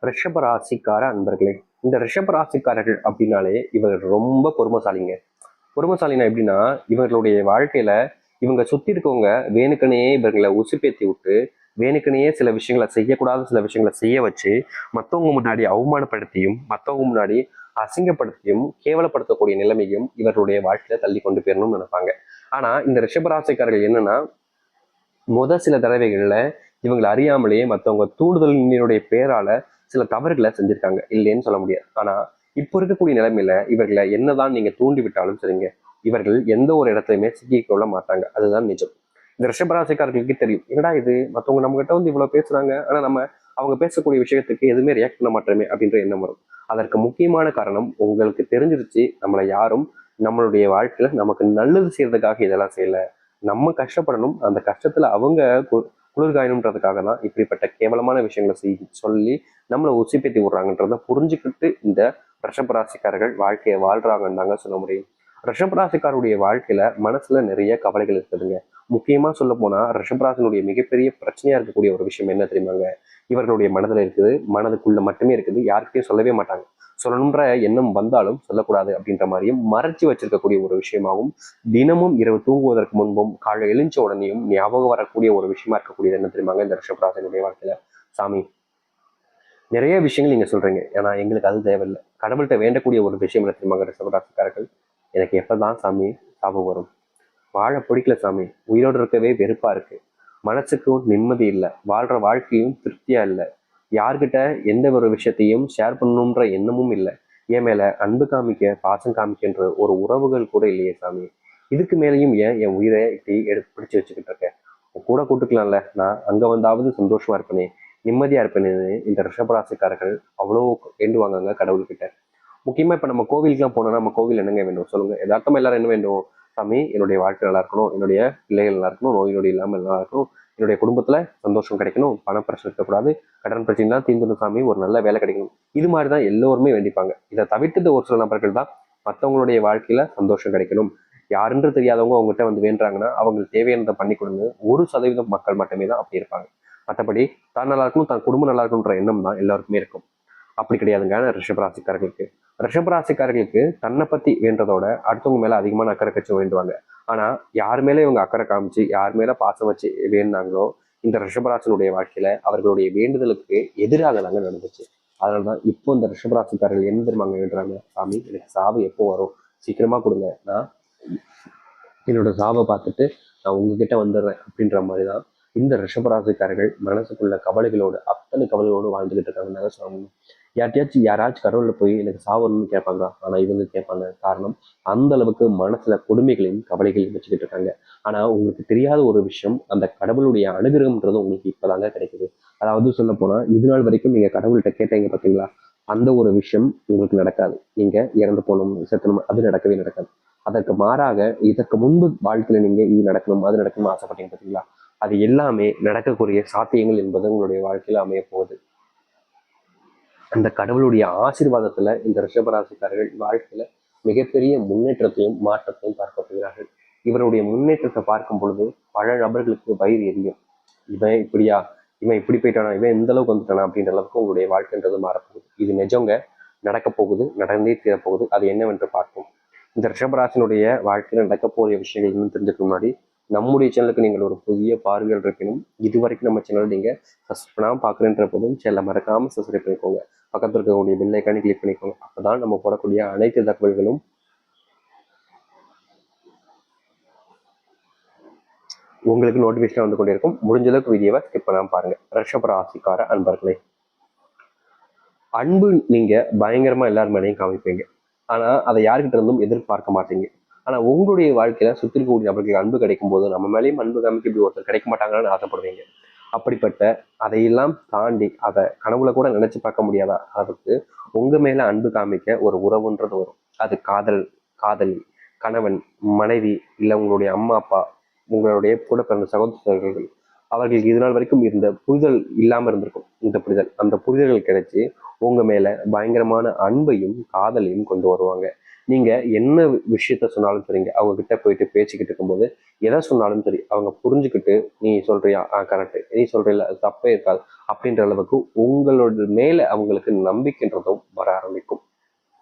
ரிஷப ராசிக்கார அன்பர்களே, இந்த ரிஷப ராசிக்காரர்கள் அப்படின்னாலே இவர்கள் ரொம்ப பொறுமைசாலிங்க. பொறுமைசாலினா எப்படின்னா, இவர்களுடைய வாழ்க்கையில இவங்க சுத்தி இருக்கவங்க வேணுக்கனையே இவர்களை உசுப்பேத்தி விட்டு, வேணுக்கனையே சில விஷயங்களை செய்யக்கூடாத சில விஷயங்களை செய்ய வச்சு, மற்றவங்க முன்னாடி அவமானப்படுத்தியும் மற்றவங்க முன்னாடி அசிங்கப்படுத்தியும் கேவலப்படுத்தக்கூடிய நிலைமையும் இவர்களுடைய வாழ்க்கையில தள்ளி கொண்டு போயிடணும்னு நினைப்பாங்க. ஆனா இந்த ரிஷபராசிக்காரர்கள் என்னன்னா, சில தடவைகள்ல இவங்களை அறியாமலேயே மற்றவங்க தூண்டுதலினுடைய பேரால சில தவறுகளை செஞ்சிருக்காங்க, இல்லைன்னு சொல்ல முடியாது. ஆனா இப்போ இருக்கக்கூடிய நிலைமையில இவர்களை என்னதான் நீங்க தூண்டி விட்டாலும் சரிங்க, இவர்கள் எந்த ஒரு இடத்துலையுமே சிக்கிக்கொள்ள மாட்டாங்க. அதுதான் நிஜம். இந்த ரிஷபராசிக்காரர்களுக்கு தெரியும், என்னடா இது மற்றவங்க நம்ம கிட்ட வந்து இவ்வளவு பேசுறாங்க, ஆனா நம்ம அவங்க பேசக்கூடிய விஷயத்துக்கு எதுவுமே ரியாக்ட் பண்ண மாட்டோமே அப்படின்ற எண்ணம் வரும். அதற்கு முக்கியமான காரணம் உங்களுக்கு தெரிஞ்சிருச்சு, நம்மளை யாரும் நம்மளுடைய வாழ்க்கையில நமக்கு நல்லது செய்யறதுக்காக இதெல்லாம் செய்யல, நம்ம கஷ்டப்படணும், அந்த கஷ்டத்துல அவங்க குளிர்காயணுன்றதுக்காக தான் இப்படிப்பட்ட கேவலமான விஷயங்களை சொல்லி நம்மளை உசிப்பேத்தி விடுறாங்கன்றத புரிஞ்சுக்கிட்டு இந்த ரிஷபராசிக்காரர்கள் வாழ்க்கையை வாழ்றாங்கன்னு தாங்க சொல்ல முடியும். ரிஷபராசிக்காருடைய வாழ்க்கையில மனசுல நிறைய கவலைகள் இருக்குதுங்க. முக்கியமா சொல்ல போனா ரிஷபராசினுடைய மிகப்பெரிய பிரச்சனையா இருக்கக்கூடிய ஒரு விஷயம் என்ன தெரியுமாங்க, இவர்களுடைய மனதில் இருக்குது, மனதுக்குள்ள மட்டுமே இருக்குது, யாருக்கிட்டையும் சொல்லவே மாட்டாங்க. சொல்லணுன்ற எண்ணம் வந்தாலும் சொல்லக்கூடாது அப்படின்ற மாதிரியும் மறைச்சு வச்சிருக்கக்கூடிய ஒரு விஷயமாகவும், தினமும் இரவு தூங்குவதற்கு முன்பும் காலை எழுந்த உடனேயும் ஞாபகம் வரக்கூடிய ஒரு விஷயமா இருக்கக்கூடியது என்ன தெரியுமாங்க இந்த ரிஷபராசினுடைய வாழ்க்கையில, சாமி நிறைய விஷயங்கள் நீங்க சொல்றீங்க, ஏன்னா எங்களுக்கு அது தேவையில்லை. கடவுள்கிட்ட வேண்டக்கூடிய ஒரு விஷயம் என்ன தெரியுமாங்க ரிஷபராசிக்காரர்கள், எனக்கு எப்பதான் சாமி சாபம் வரும், வாழ பிடிக்கல சாமி, உயிரோடு இருக்கவே வெறுப்பா இருக்கு, மனசுக்கும் நிம்மதி இல்லை, வாழ்ற வாழ்க்கையும் திருப்தியா இல்லை, யார்கிட்ட எந்த ஒரு விஷயத்தையும் ஷேர் பண்ணணுன்ற எண்ணமும் இல்லை, என் மேல அன்பு காமிக்க பாசம் காமிக்கின்ற ஒரு உறவுகள் கூட இல்லையே சாமி, இதுக்கு மேலேயும் ஏன் என் உயிரை இப்படி எடுத்து பிடிச்சு வச்சுக்கிட்டு இருக்கேன், கூட கூட்டுக்கலாம்ல, நான் அங்க வந்தாவது சந்தோஷமா இருப்பேனே, நிம்மதியா இருப்பேன்னு இந்த ரிஷபராசிக்காரர்கள் அவ்வளோ வேண்டுவாங்க கடவுள்கிட்ட. முக்கியமா இப்ப நம்ம கோவிலுக்குலாம் போனோம்னா, நம்ம கோவில் என்னங்க வேண்டும் சொல்லுங்க, யதார்த்தமா எல்லாரும் என்ன வேண்டும், சாமி என்னுடைய வாழ்க்கை நல்லா இருக்கணும், என்னுடைய பிள்ளைகள் நல்லா இருக்கணும், நோய் நொடி இல்லாமல் நல்லா இருக்கணும், என்னுடைய குடும்பத்துல சந்தோஷம் கிடைக்கணும், பண பிரச்சனை இருக்கக்கூடாது, கடன் பிரச்சனை தான் தீர்ந்துடும் சாமி, ஒரு நல்ல வேலை கிடைக்கணும், இது மாதிரிதான் எல்லோருமே வேண்டிப்பாங்க. இதை தவிர்த்து ஒரு சில நபர்கள் தான் மற்றவங்களுடைய வாழ்க்கையில சந்தோஷம் கிடைக்கணும், யாருன்று தெரியாதவங்க அவங்ககிட்ட வந்து வேண்டாங்கன்னா அவங்களுக்கு தேவையானதை பண்ணி கொடுங்க, 1% மக்கள் மட்டுமே தான் அப்படி இருப்பாங்க. மற்றபடி தான் நல்லா இருக்கணும், தான் குடும்பம் நல்லா இருக்கணுன்ற எண்ணம் தான் எல்லாருக்குமே இருக்கும். அப்படி கிடையாதுங்க ரிஷபராசிக்காரர்களுக்கு. ரிஷபராசிக்காரர்களுக்கு தன்னை பத்தி வேண்டதோட அடுத்தவங்க மேல அதிகமான அக்கறை கட்சி வேண்டுவாங்க. ஆனா யார் மேல இவங்க அக்கறை காமிச்சு யார் மேல பாசம் வச்சு வேண்டாங்களோ, இந்த ரிஷபராசினுடைய வாழ்க்கையில அவர்களுடைய வேண்டுதலுக்கு எதிராக தாங்க நடந்துச்சு. அதனாலதான் இப்போ இந்த ரிஷபராசிக்காரர்கள் என்ன தெரியுமாங்க வேண்டுறாங்க, சாமி எனக்கு சாவு எப்போ வரும், சீக்கிரமா கொடுங்க, நான் என்னோட சாவை பார்த்துட்டு நான் உங்ககிட்ட வந்துடுறேன் அப்படின்ற மாதிரிதான் இந்த ரிஷபராசிக்காரர்கள் மனசுக்குள்ள கவலைகளோடு அத்தனை கவலைகளோடு வாழ்ந்துகிட்டு இருக்காங்கன்னு சொல்லணும். யாராச்சும் கடவுள்ல போய் எனக்கு சாவணும்னு கேட்பாங்க, ஆனா இவங்க கேட்பாங்க. காரணம், அந்த அளவுக்கு மனசுல கொடுமைகளையும் கவலைகளையும் வச்சுக்கிட்டு இருக்காங்க. ஆனா உங்களுக்கு தெரியாத ஒரு விஷயம், அந்த கடவுளுடைய அனுகிரகம்ன்றது உங்களுக்கு இப்பதாங்க கிடைக்குது. அதாவது சொல்ல போனா இது நாள் வரைக்கும் நீங்க கடவுள்கிட்ட கேட்டீங்க பார்த்தீங்களா, அந்த ஒரு விஷயம் உங்களுக்கு நடக்காது. நீங்க இறந்து போகணும் செத்தணும் அது நடக்கவே நடக்காது. அதற்கு மாறாக இதற்கு முன்பு வாழ்க்கையில நீங்க இது நடக்கணும் அது நடக்கணும்னு ஆசைப்பட்டீங்க பார்த்தீங்களா, அது எல்லாமே நடக்கக்கூடிய சாத்தியங்கள் என்பது உங்களுடைய வாழ்க்கையில அமைய போகுது. அந்த கடவுளுடைய ஆசீர்வாதத்துல இந்த ரிஷபராசிக்காரர்கள் வாழ்க்கையில மிகப்பெரிய முன்னேற்றத்தையும் மாற்றத்தையும் பார்க்க போகிறார்கள். இவருடைய முன்னேற்றத்தை பார்க்கும் பொழுது பல நபர்களுக்கு வயிறு எரியும், இவன் இப்படியா, இவன் இப்படி போயிட்டானா, இவன் எந்த அளவுக்கு வந்துட்டானா அப்படின்ற அளவுக்கு உங்களுடைய வாழ்க்கைன்றது மாறப்போகுது. இது நிஜங்க, நடக்க போகுது, நடந்தே தீரப்போகுது. அது என்னவென்று பார்ப்போம். இந்த ரிஷபராசினுடைய வாழ்க்கையில் நடக்க போகிற விஷயங்கள் இன்னும் தெரிஞ்சுக்க முன்னாடி நம்முடைய சேனலுக்கு நீங்கள் ஒரு புதிய பார்வைகள் இருக்கணும். இது வரைக்கும் நம்ம சேனல் நீங்க சப்ஸ்கிரைப் பண்ணாமல் பார்க்குறேன்ற போதும் சேனலை மறக்காம சப்ஸ்கிரைப் பண்ணிக்கோங்க. பக்கத்தில் இருக்கக்கூடிய பெல் ஐக்கானை கிளிக் பண்ணிக்கோங்க. அப்பதான் நம்ம போடக்கூடிய அனைத்து தகவல்களும் உங்களுக்கு நோட்டிபிகேஷன் வந்து கொண்டே இருக்கும். முடிஞ்ச அளவுக்கு வீடியோவை ஸ்கிப் பண்ணாம பாருங்க. ரிஷபராசிக்கார அன்பர்களே, அன்பு நீங்க பயங்கரமா எல்லார் மேலேயும் காமிப்பீங்க, ஆனா அதை யாருக்கிட்ட இருந்தும் எதிர்பார்க்க மாட்டீங்க. ஆனா உங்களுடைய வாழ்க்கையில சுத்தி இருக்கக்கூடிய நபர்களுக்கு அன்பு கிடைக்கும் போது நம்ம மேலேயும் அன்பு காமிக்க இப்படி ஒருத்தர் கிடைக்க மாட்டாங்கன்னு ஆசைப்படுவீங்க. அப்படிப்பட்ட அதையெல்லாம் தாண்டி அதை கனவுல கூட நினைச்சு பார்க்க முடியாத அளவுக்கு உங்க மேல அன்பு காமிக்க ஒரு உறவுன்றது வரும். அது காதல், காதலி, கணவன், மனைவி, இல்லை உங்களுடைய அம்மா அப்பா, உங்களுடைய கூட பிறந்த சகோதரர்கள், அவர்களுக்கு இது நாள் வரைக்கும் இருந்த புரிதல் இல்லாம இருந்திருக்கும். இந்த புரிதல், அந்த புரிதல்கள் கிடைச்சி உங்க மேல பயங்கரமான அன்பையும் காதலையும் கொண்டு வருவாங்க. நீங்க என்ன விஷயத்த சொன்னாலும் சரிங்க, அவங்க கிட்ட போயிட்டு பேசிக்கிட்டு இருக்கும்போது எதை சொன்னாலும் சரி அவங்க புரிஞ்சுக்கிட்டு, நீ சொல்றியா கரெக்ட், நீ சொல்றீல்ல அது தப்பே இருக்காது அப்படின்ற அளவுக்கு உங்களோட மேல அவங்களுக்கு நம்பிக்கைன்றதும் வர ஆரம்பிக்கும்.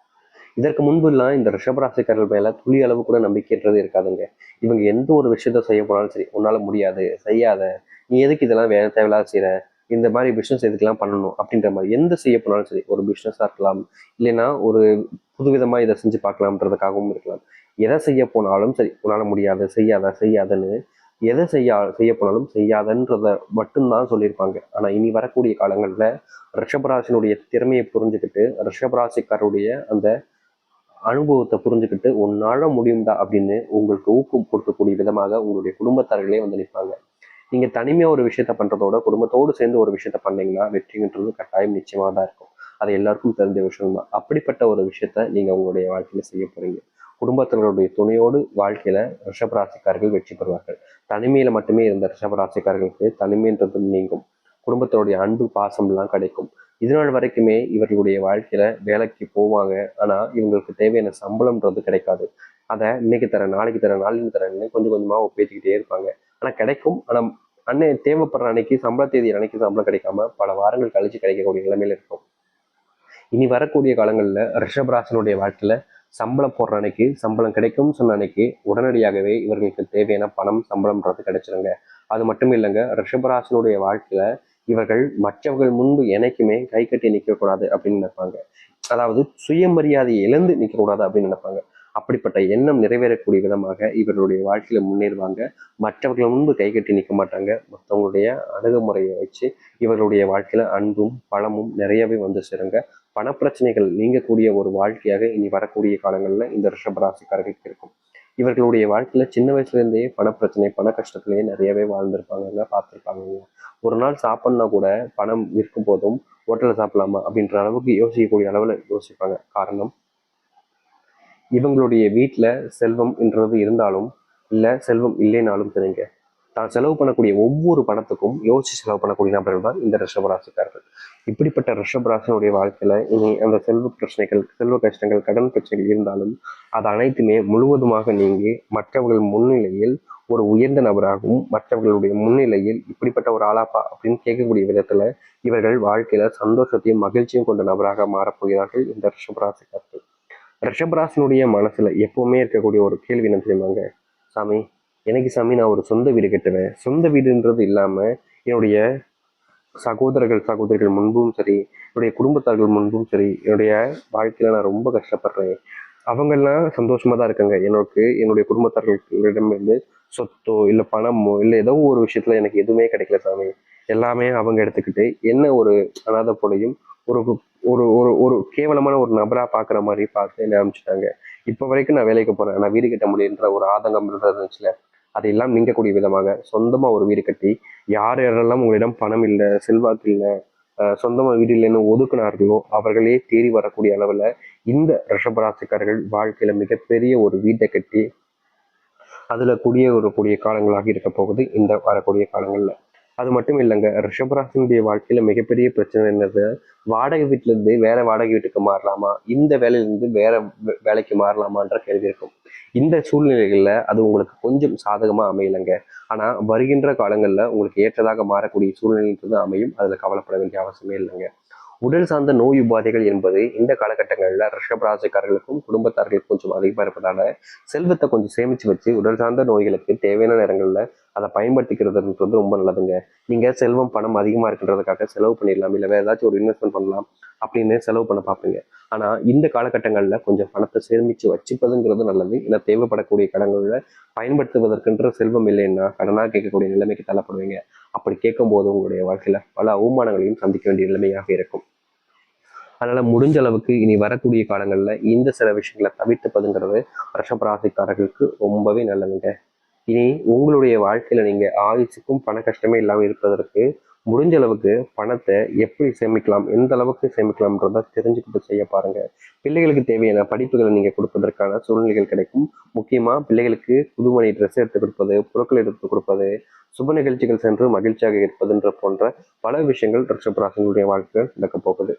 இதற்கு முன்புலாம் இந்த ரிஷபராசிக்காரர்கள் மேல துளி அளவு கூட நம்பிக்கைன்றது இருக்காதுங்க. இவங்க எந்த ஒரு விஷயத்த செய்ய போனாலும் சரி, உன்னால முடியாது, செய்யாத, நீ எதுக்கு இதெல்லாம் வேலை தேவையில்லாத செய்யற, இந்த மாதிரி பிசினஸ் எதுக்கெல்லாம் பண்ணணும் அப்படின்ற மாதிரி எந்த செய்ய போனாலும் சரி, ஒரு பிசினஸா இருக்கலாம், இல்லைன்னா ஒரு புதுவிதமா இதை செஞ்சு பார்க்கலாம்ன்றதுக்காகவும் இருக்கலாம். எதை செய்ய போனாலும் சரி, உன்னால முடியாது, செய்யாத, செய்யாதன்னு எதை செய்ய போனாலும் செய்யாதன்றத மட்டும்தான் சொல்லியிருப்பாங்க. ஆனா இனி வரக்கூடிய காலங்கள்ல ரிஷபராசினுடைய திறமையை புரிஞ்சுக்கிட்டு, ரிஷபராசிக்காரருடைய அந்த அனுபவத்தை புரிஞ்சுக்கிட்டு உன்னால முடியும்டா அப்படின்னு உங்களுக்கு ஊக்கம் கொடுக்கக்கூடிய விதமாக உங்களுடைய குடும்பத்தார்களே வந்து நிற்பாங்க. நீங்க தனிமையா ஒரு விஷயத்த பண்றதோட குடும்பத்தோடு சேர்ந்து ஒரு விஷயத்த பண்ணீங்கன்னா வெற்றின்றது கட்டாயம் நிச்சயமா தான் இருக்கும். அது எல்லாருக்கும் தெரிஞ்ச விஷயம் தான். அப்படிப்பட்ட ஒரு விஷயத்த நீங்க உங்களுடைய வாழ்க்கையில செய்ய போறீங்க. குடும்பத்தினருடைய துணையோடு வாழ்க்கையில ரிஷபராசிக்காரர்கள் வெற்றி பெறுவார்கள். தனிமையில மட்டுமே இருந்த ரிஷபராசிக்காரர்களுக்கு தனிமைன்றது நீங்கும். குடும்பத்தினுடைய அன்பு பாசம் எல்லாம் கிடைக்கும். இதுநாள் வரைக்குமே இவர்களுடைய வாழ்க்கையில வேலைக்கு போவாங்க. ஆனா இவங்களுக்கு தேவையான சம்பளம்ன்றது கிடைக்காது. அதை இன்னைக்கு தரேன், நாளைக்கு தரேன், நாளைக்கு தரேன்னு கொஞ்சம் கொஞ்சமா பேசிக்கிட்டே இருப்பாங்க. ஆனா கிடைக்கும். ஆனா அண்ணன் தேவைப்படுற அன்னைக்கு சம்பள தேதி அன்னைக்கு சம்பளம் கிடைக்காம பல வாரங்கள் கழிச்சு கிடைக்கக்கூடிய நிலைமையில இருக்கும். இனி வரக்கூடிய காலங்களில் ரிஷபராசனுடைய வாழ்க்கையில சம்பளம் போடுற அன்னைக்கு சம்பளம் கிடைக்கும்னு சொன்ன அன்னைக்கு உடனடியாகவே இவர்களுக்கு தேவையான பணம் சம்பளம்ன்றது கிடைச்சிருங்க. அது மட்டும் இல்லைங்க, ரிஷபராசனுடைய வாழ்க்கையில இவர்கள் மற்றவர்கள் முன்பு என்னைக்குமே கை கட்டி நிற்கக்கூடாது அப்படின்னு நினைப்பாங்க. அதாவது சுயமரியாதையை இழந்து நிற்கக்கூடாது அப்படின்னு நினைப்பாங்க. அப்படிப்பட்ட எண்ணம் நிறைவேறக்கூடிய விதமாக இவர்களுடைய வாழ்க்கையில முன்னேறுவாங்க. மற்றவர்கள் முன்பு கை கட்டி நிற்க மாட்டாங்க. மற்றவங்களுடைய அணுகுமுறையை வச்சு இவர்களுடைய வாழ்க்கையில அன்பும் பலமும் நிறையவே வந்து சேருங்க. பணப்பிரச்சனைகள் நீங்கக்கூடிய ஒரு வாழ்க்கையாக இனி வரக்கூடிய காலங்களில் இந்த ரிஷபராசிக்காரர்களுக்கு இருக்கும். இவர்களுடைய வாழ்க்கையில சின்ன வயசுல இருந்தே பணப்பிரச்சனை பண கஷ்டத்திலேயே நிறையவே வாழ்ந்திருப்பாங்க, பார்த்துருப்பாங்க. ஒரு நாள் சாப்பிட்னா கூட பணம் இருக்கும் போதும் ஹோட்டலில் சாப்பிடலாமா அப்படின்ற அளவுக்கு யோசிக்கக்கூடிய அளவில் யோசிப்பாங்க. காரணம், இவங்களுடைய வீட்டில் செல்வம் என்றது இருந்தாலும் இல்லை செல்வம் இல்லைனாலும் சரிங்க, தான் செலவு பண்ணக்கூடிய ஒவ்வொரு பணத்துக்கும் யோசிச்சு செலவு பண்ணக்கூடிய நபர்கள் தான் இந்த ரிஷபராசிக்காரர்கள். இப்படிப்பட்ட ரிஷபராசினுடைய வாழ்க்கையில இனி அந்த செல்வ பிரச்சனைகள், செல்வ கஷ்டங்கள், கடன் பிரச்சனைகள் இருந்தாலும் அது அனைத்துமே முழுவதுமாக நீங்கி மற்றவர்கள் முன்னிலையில் ஒரு உயர்ந்த நபராகவும், மற்றவர்களுடைய முன்னிலையில் இப்படிப்பட்ட ஒரு ஆளாப்பா அப்படின்னு கேட்கக்கூடிய விதத்துல இவர்கள் வாழ்க்கையில சந்தோஷத்தையும் மகிழ்ச்சியும் கொண்ட நபராக மாறப்போகிறார்கள் இந்த ரிஷபராசிக்காரர்கள். ரிஷபராசினுடைய மனசுல எப்பவுமே இருக்கக்கூடிய ஒரு கேள்வி என்ன தெரியுமாங்க? சாமி, எனக்கு சாமி நான் ஒரு சொந்த வீடு கட்டுவேன். சொந்த வீடுன்றது இல்லாம என்னுடைய சகோதரிகள் முன்பும் சரி, என்னுடைய குடும்பத்தார்கள் முன்பும் சரி, என்னுடைய வாழ்க்கையில நான் ரொம்ப கஷ்டப்படுறேன். அவங்கெல்லாம் சந்தோஷமா தான் இருக்காங்க. என்னுடைய குடும்பத்தார்களிடமிருந்து சொத்தோ இல்லை பணமோ இல்லை ஏதோ ஒரு விஷயத்துல எனக்கு எதுவுமே கிடைக்கல சாமி. எல்லாமே அவங்க எடுத்துக்கிட்டு என்ன ஒரு அனாதை போலையும் ஒரு ஒரு ஒரு ஒரு கேவலமான ஒரு நபரா பாக்குற மாதிரி பார்த்து என்ன அமைச்சிட்டாங்க. இப்ப வரைக்கும் நான் வேலைக்கு போறேன், நான் வீடு கட்ட முடியுன்ற ஒரு ஆதங்கம் இருந்துச்சுல, அதையெல்லாம் நீங்கக்கூடிய விதமாக சொந்தமா ஒரு வீடு கட்டி, யார் யாரெல்லாம் உங்களிடம் பணம் இல்லை, செல்வாக்கு இல்லை, சொந்தமா வீடு இல்லைன்னு ஒதுக்குனார்களோ அவர்களே தேடி வரக்கூடிய அளவுல இந்த ரிஷபராசிக்காரர்கள் வாழ்க்கையில மிகப்பெரிய ஒரு வீட்டை கட்டி அதுல கூடிய காலங்களாக இருக்க போகுது இந்த வரக்கூடிய காலங்கள்ல. அது மட்டும் இல்லைங்க, ரிஷபராசினுடைய வாழ்க்கையில மிகப்பெரிய பிரச்சனை என்னது, வாடகை வீட்டுல இருந்து வேற வாடகை வீட்டுக்கு மாறலாமா, இந்த வேலையில இருந்து வேற வேலைக்கு மாறலாமான்ற கேள்வி இருக்கும். இந்த சூழ்நிலைகள்ல அது உங்களுக்கு கொஞ்சம் சாதகமா அமையலைங்க. ஆனா வருகின்ற காலங்கள்ல உங்களுக்கு ஏற்றதாக மாறக்கூடிய சூழ்நிலைன்றது அமையும். அதுல கவலைப்பட வேண்டிய அவசியமே இல்லைங்க. உடல் சார்ந்த நோய் உபாதைகள் என்பது இந்த காலகட்டங்களில் ரிஷபராசிக்காரர்களுக்கும் குடும்பத்தார்களுக்கும் கொஞ்சம் அதிகமாக இருப்பதால செல்வத்தை கொஞ்சம் சேமிச்சு வச்சு உடல் சார்ந்த நோய்களுக்கு தேவையான நேரங்களில் அதை பயன்படுத்திக்கிறதுன்றது ரொம்ப நல்லதுங்க. நீங்க செல்வம் பணம் அதிகமாக இருக்கின்றதுக்காக செலவு பண்ணிடலாம், இல்லை வேற ஏதாச்சும் ஒரு இன்வெஸ்ட்மெண்ட் பண்ணலாம் அப்படின்னு செலவு பண்ண பார்ப்பீங்க. ஆனா இந்த காலகட்டங்களில் கொஞ்சம் பணத்தை சேமிச்சு வச்சுப்பதுங்கிறது நல்லது. ஏன்னா தேவைப்படக்கூடிய கடன்களில் பயன்படுத்துவதற்கென்ற செல்வம் இல்லைன்னா கடனாக கேட்கக்கூடிய நிலைமைக்கு தள்ளப்படுவீங்க. அப்படி கேட்கும் போது உங்களுடைய வாழ்க்கையில பல அவமானங்களையும் சந்திக்க வேண்டிய நிலைமையாக இருக்கும். அதனால முடிஞ்ச அளவுக்கு இனி வரக்கூடிய காலங்கள்ல இந்த சில விஷயங்களை தவிர்த்துப்பதுங்கிறது ரிஷபராசிக்காரர்களுக்கு ரொம்பவே நல்லதுங்க. இனி உங்களுடைய வாழ்க்கையில நீங்க ஆயுசுக்கும் பண கஷ்டமே இல்லாமல் இருப்பதற்கு முடிஞ்ச அளவுக்கு பணத்தை எப்படி சேமிக்கலாம், எந்த அளவுக்கு சேமிக்கலாம்ன்றத தெரிஞ்சுக்கிட்டு செய்ய பாருங்க. பிள்ளைகளுக்கு தேவையான படிப்புகளை நீங்க கொடுப்பதற்கான சூழ்நிலைகள் கிடைக்கும். முக்கியமா பிள்ளைகளுக்கு புதுமணி ட்ரெஸ் எடுத்து கொடுப்பது, பொருட்கள் எடுத்து கொடுப்பது, சுப நிகழ்ச்சிகள் சென்று மகிழ்ச்சியாக இருப்பதுன்ற போன்ற பல விஷயங்கள் ரிஷபராசினுடைய வாழ்க்கையில் நடக்க போகுது.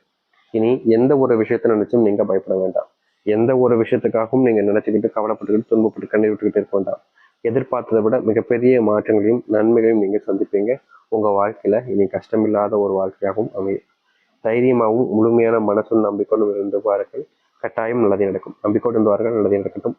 இனி எந்த ஒரு விஷயத்தை நினைச்சும் நீங்க பயப்பட வேண்டாம். எந்த ஒரு விஷயத்துக்காகவும் நீங்க நினைச்சுக்கிட்டு கவலைப்பட்டுக்கிட்டு துன்பப்பட்டு கண்ணீர் விட்டுக்கிட்டு இருக்க வேண்டாம். எதிர்பார்த்ததை விட மிகப்பெரிய மாற்றங்களையும் நன்மைகளையும் நீங்க சந்திப்பீங்க. உங்க வாழ்க்கையில இனி கஷ்டமில்லாத ஒரு வாழ்க்கையாகவும் அமையும். தைரியமாகவும் முழுமையான மனசும் நம்பிக்கையோடும் இருந்து பாருங்கள். கட்டாயம் நல்லதே நடக்கும். நம்பிக்கையோடு இருந்து வாருங்கள். நல்லதே நடக்கட்டும்.